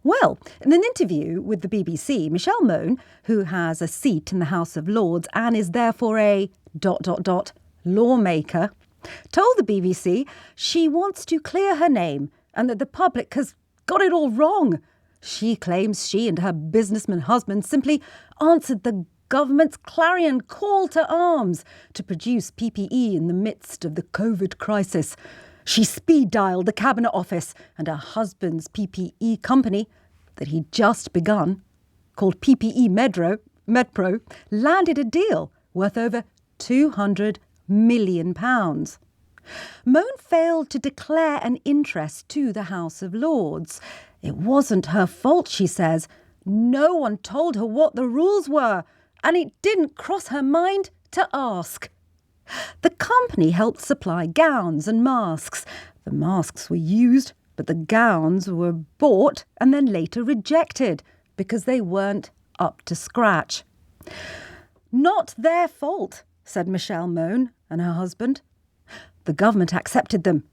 Well, in an interview with the BBC, Michelle Mone, who has a seat in the House of Lords and is therefore a ... lawmaker, told the BBC she wants to clear her name and that the public has got it all wrong. She claims she and her businessman husband simply answered the government's clarion call to arms to produce PPE in the midst of the COVID crisis. She speed-dialed the Cabinet Office and her husband's PPE company that he'd just begun, called PPE MedPro, landed a deal worth over £200 million. Mone failed to declare an interest to the House of Lords. It wasn't her fault, she says. No one told her what the rules were, and it didn't cross her mind to ask. The company helped supply gowns and masks. The masks were used, but the gowns were bought and then later rejected because they weren't up to scratch. Not their fault, said Michelle Mone and her husband. The government accepted them.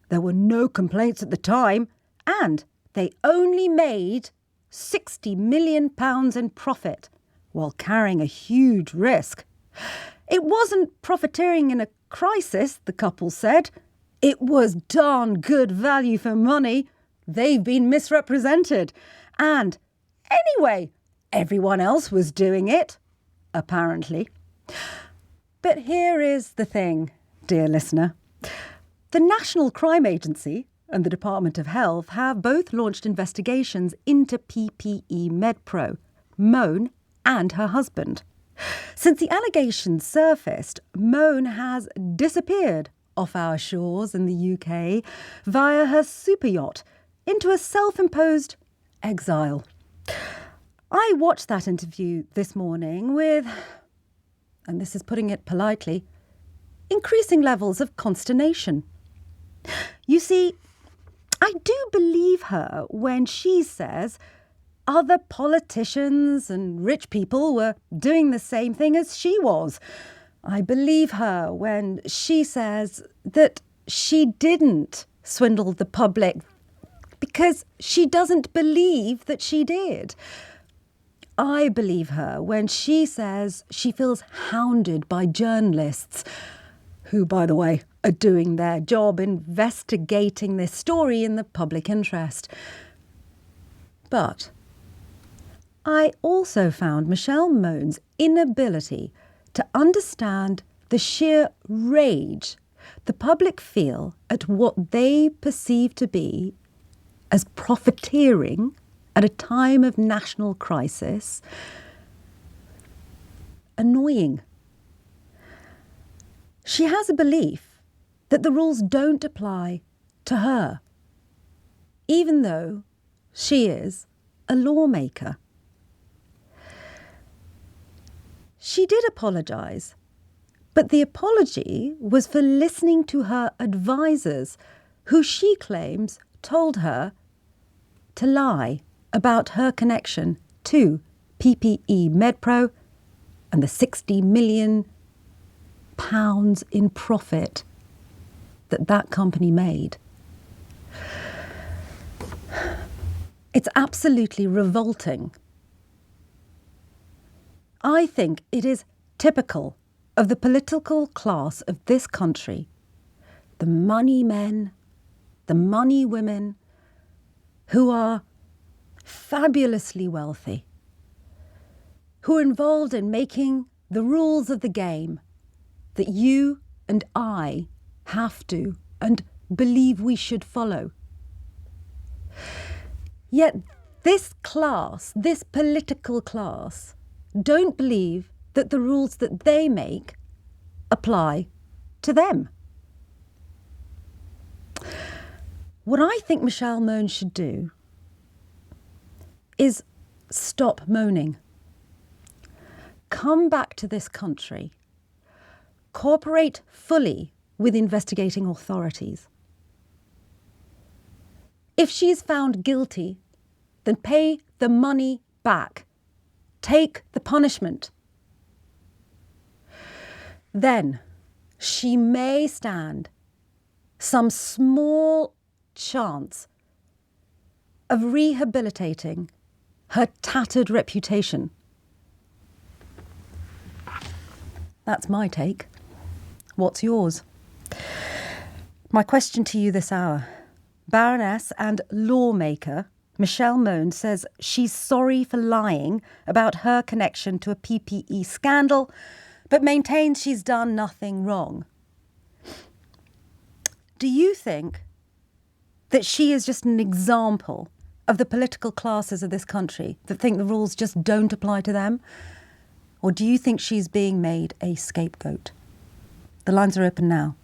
There were no complaints at the time, and they only made £60 million in profit while carrying a huge risk. It wasn't profiteering in a crisis, the couple said. It was darn good value for money. They've been misrepresented. And anyway, everyone else was doing it, apparently. But here is the thing, dear listener. The National Crime Agency and the Department of Health have both launched investigations into PPE MedPro, Mone and her husband. Since the allegations surfaced, Mone has disappeared off our shores in the UK via her super yacht into a self-imposed exile. I watched that interview this morning with, and this is putting it politely, increasing levels of consternation. You see, I do believe her when she says other politicians and rich people were doing the same thing as she was. I believe her when she says that she didn't swindle the public because she doesn't believe that she did. I believe her when she says she feels hounded by journalists who, by the way, are doing their job investigating this story in the public interest. But I also found Michelle Mone's inability to understand the sheer rage the public feel at what they perceive to be as profiteering at a time of national crisis annoying. She has a belief that the rules don't apply to her, even though she is a lawmaker. She did apologise, but the apology was for listening to her advisers, who she claims told her to lie about her connection to PPE MedPro and the £60 million in profit that company made. It's absolutely revolting. I think it is typical of the political class of this country, the money men, the money women, who are fabulously wealthy, who are involved in making the rules of the game that you and I have to and believe we should follow. Yet this class, this political class, don't believe that the rules that they make apply to them. What I think Michelle Mone should do is stop moaning. Come back to this country. Cooperate fully with investigating authorities. If she is found guilty, then pay the money back. Take the punishment. Then she may stand some small chance of rehabilitating her tattered reputation? That's my take. What's yours? My question to you this hour. Baroness and lawmaker Michelle Mone says she's sorry for lying about her connection to a PPE scandal, but maintains she's done nothing wrong. Do you think that she is just an example of the political classes of this country that think the rules just don't apply to them? Or do you think she's being made a scapegoat? The lines are open now.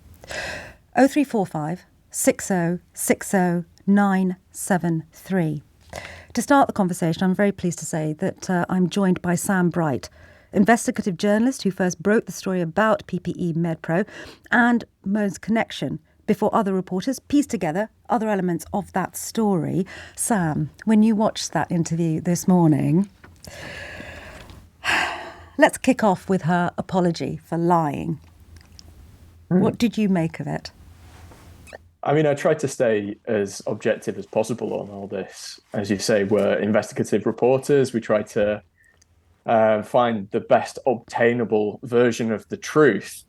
0345 6060 973. To start the conversation, I'm very pleased to say that I'm joined by Sam Bright, investigative journalist who first broke the story about PPE MedPro and Mone's connection before other reporters pieced together other elements of that story. Sam, when you watched that interview this morning, let's kick off with her apology for lying. What did you make of it? I mean, I tried to stay as objective as possible on all this. As you say, we're investigative reporters. We try to find the best obtainable version of the truth.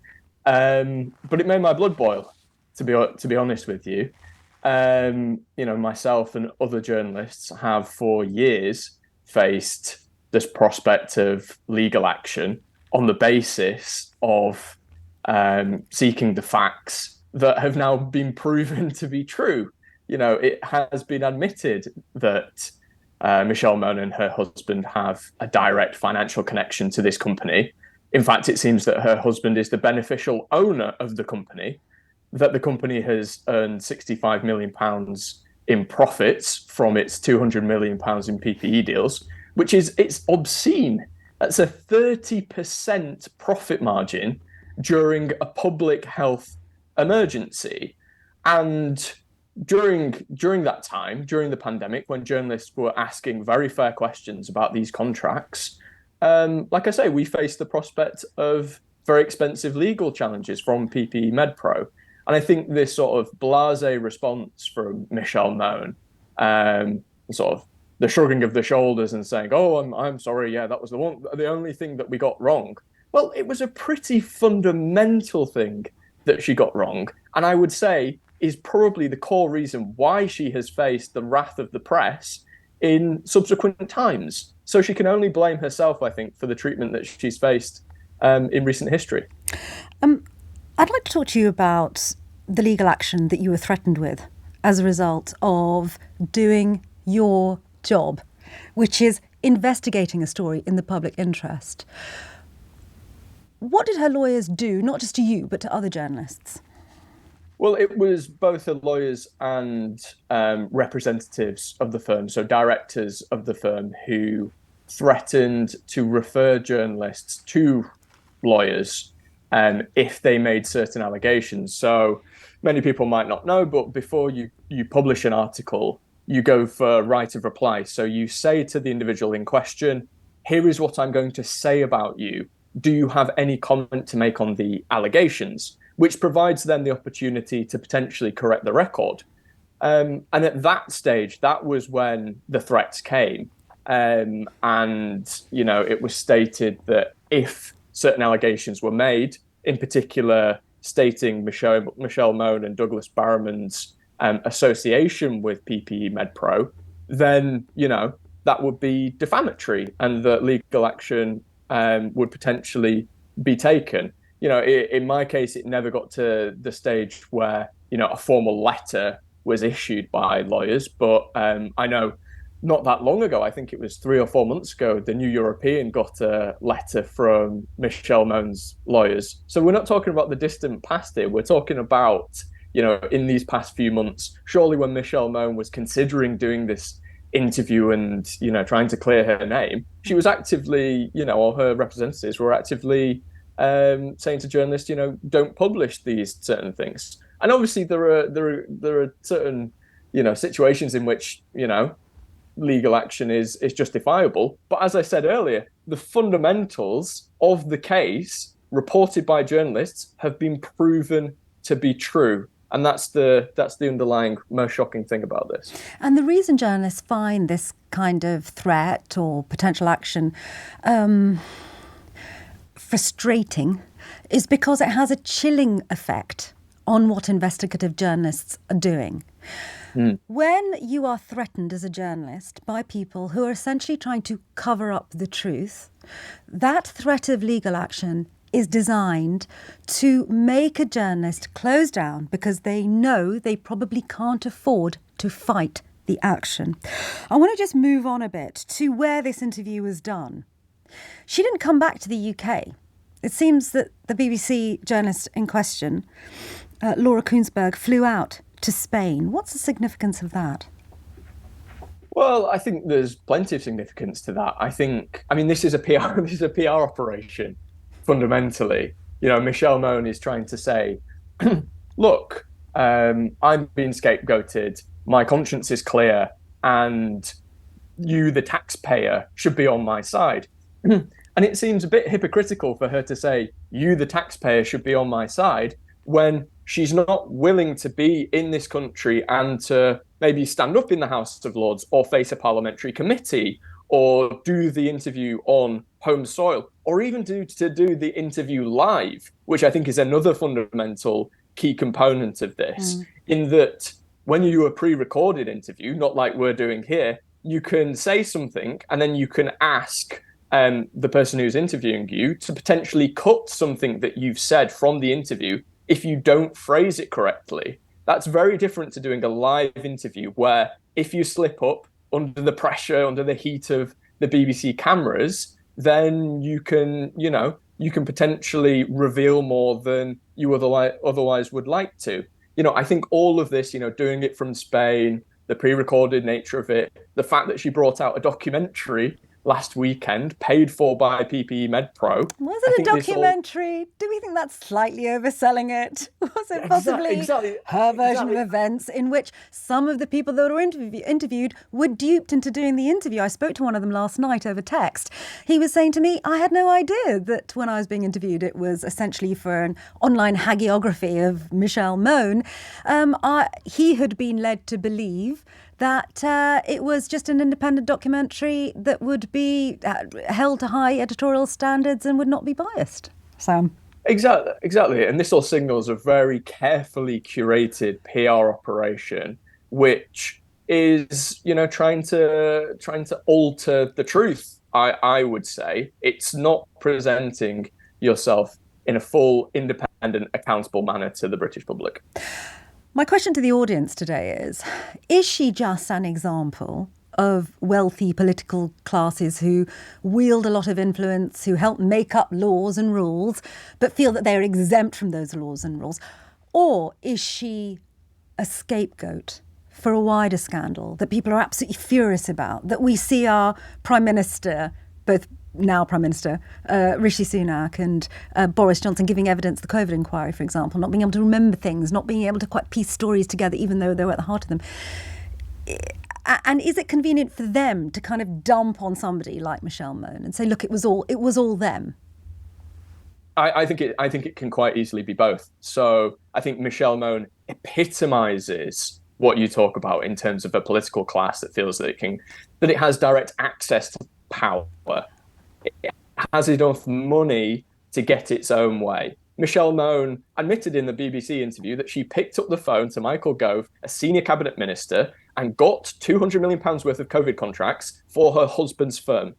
But it made my blood boil, to be honest with you. Myself and other journalists have for years faced this prospect of legal action on the basis of seeking the facts that have now been proven to be true. It has been admitted that Michelle Mone and her husband have a direct financial connection to this company. In fact, it seems that her husband is the beneficial owner of the company, that the company has earned £65 million in profits from its £200 million in PPE deals, it's obscene. That's a 30% profit margin during a public health emergency. And during that time, during the pandemic, when journalists were asking very fair questions about these contracts, like I say, we faced the prospect of very expensive legal challenges from PPE MedPro. And I think this sort of blasé response from Michelle Mone, sort of the shrugging of the shoulders and saying, "Oh, I'm sorry, yeah, that was the only thing that we got wrong." Well, it was a pretty fundamental thing that she got wrong, and I would say is probably the core reason why she has faced the wrath of the press in subsequent times. So she can only blame herself, I think, for the treatment that she's faced in recent history. I'd like to talk to you about the legal action that you were threatened with as a result of doing your job, which is investigating a story in the public interest. What did her lawyers do, not just to you, but to other journalists? Well, it was both the lawyers and representatives of the firm, so directors of the firm, who threatened to refer journalists to lawyers if they made certain allegations. So many people might not know, but before you publish an article, you go for right of reply. So you say to the individual in question, "Here is what I'm going to say about you. Do you have any comment to make on the allegations?" Which provides them the opportunity to potentially correct the record. And at that stage, that was when the threats came. And, it was stated that if certain allegations were made, in particular stating Michelle Mone and Douglas Barrowman's association with PPE MedPro, then, that would be defamatory and that legal action would potentially be taken. In my case, it never got to the stage where, a formal letter was issued by lawyers. But I know not that long ago, I think it was 3 or 4 months ago, the New European got a letter from Michelle Mone's lawyers. So we're not talking about the distant past here. We're talking about, in these past few months, surely when Michelle Mone was considering doing this interview and, trying to clear her name, she was actively, or her representatives were actively saying to journalists, don't publish these certain things. And obviously there are certain, situations in which, legal action is justifiable. But as I said earlier, the fundamentals of the case reported by journalists have been proven to be true. And that's the underlying most shocking thing about this. And the reason journalists find this kind of threat or potential action frustrating is because it has a chilling effect on what investigative journalists are doing. When you are threatened as a journalist by people who are essentially trying to cover up the truth, that threat of legal action is designed to make a journalist close down because they know they probably can't afford to fight the action. I want to just move on a bit to where this interview was done. She didn't come back to the UK. It seems that the BBC journalist in question, Laura Koonsberg, flew out to Spain. What's the significance of that? Well, I think there's plenty of significance to that. I mean, this is a PR, this is a PR operation, fundamentally. Michelle Mone is trying to say, look, I'm being scapegoated. My conscience is clear, and you, the taxpayer, should be on my side. And it seems a bit hypocritical for her to say, you, the taxpayer, should be on my side, when she's not willing to be in this country and to maybe stand up in the House of Lords or face a parliamentary committee or do the interview on home soil or even do the interview live, which I think is another fundamental key component of this, in that when you do a pre-recorded interview, not like we're doing here, you can say something and then you can ask the person who's interviewing you to potentially cut something that you've said from the interview if you don't phrase it correctly. That's very different to doing a live interview where if you slip up under the pressure, under the heat of the BBC cameras, then you can potentially reveal more than you otherwise would like to. I think all of this, doing it from Spain, the pre-recorded nature of it, the fact that she brought out a documentary last weekend, paid for by PPE MedPro. Was it a documentary? Do we think that's slightly overselling it? Was it possibly her version of events in which some of the people that were interviewed were duped into doing the interview? I spoke to one of them last night over text. He was saying to me, I had no idea that when I was being interviewed, it was essentially for an online hagiography of Michelle Mone. He had been led to believe that it was just an independent documentary that would be held to high editorial standards and would not be biased. Sam? Exactly. And this all signals a very carefully curated PR operation, which is, trying to alter the truth. I would say it's not presenting yourself in a full, independent, accountable manner to the British public. My question to the audience today is she just an example of wealthy political classes who wield a lot of influence, who help make up laws and rules, but feel that they're exempt from those laws and rules? Or is she a scapegoat for a wider scandal that people are absolutely furious about, that we see our Prime Minister, both now Prime Minister, Rishi Sunak and Boris Johnson giving evidence, the COVID inquiry, for example, not being able to remember things, not being able to quite piece stories together, even though they were at the heart of them. And is it convenient for them to kind of dump on somebody like Michelle Mone and say, look, it was all them? I think it can quite easily be both. So I think Michelle Mone epitomizes what you talk about in terms of a political class that feels that it has direct access to power. It has enough money to get its own way. Michelle Mone admitted in the BBC interview that she picked up the phone to Michael Gove, a senior cabinet minister, and got £200 million worth of COVID contracts for her husband's firm.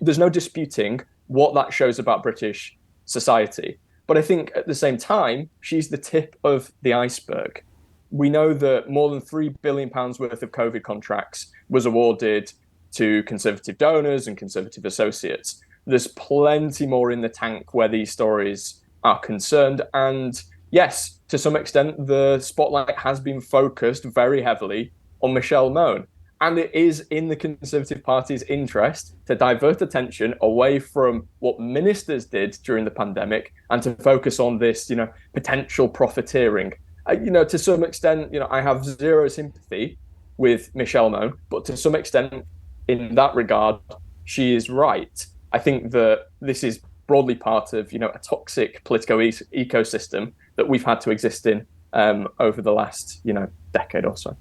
There's no disputing what that shows about British society. But I think at the same time, she's the tip of the iceberg. We know that more than £3 billion worth of COVID contracts was awarded to Conservative donors and Conservative associates. There's plenty more in the tank where these stories are concerned. And yes, to some extent, the spotlight has been focused very heavily on Michelle Mone. And it is in the Conservative Party's interest to divert attention away from what ministers did during the pandemic and to focus on this, potential profiteering. To some extent, I have zero sympathy with Michelle Mone, but to some extent, in that regard, she is right. I think that this is broadly part of, a toxic political ecosystem that we've had to exist in over the last, decade or so.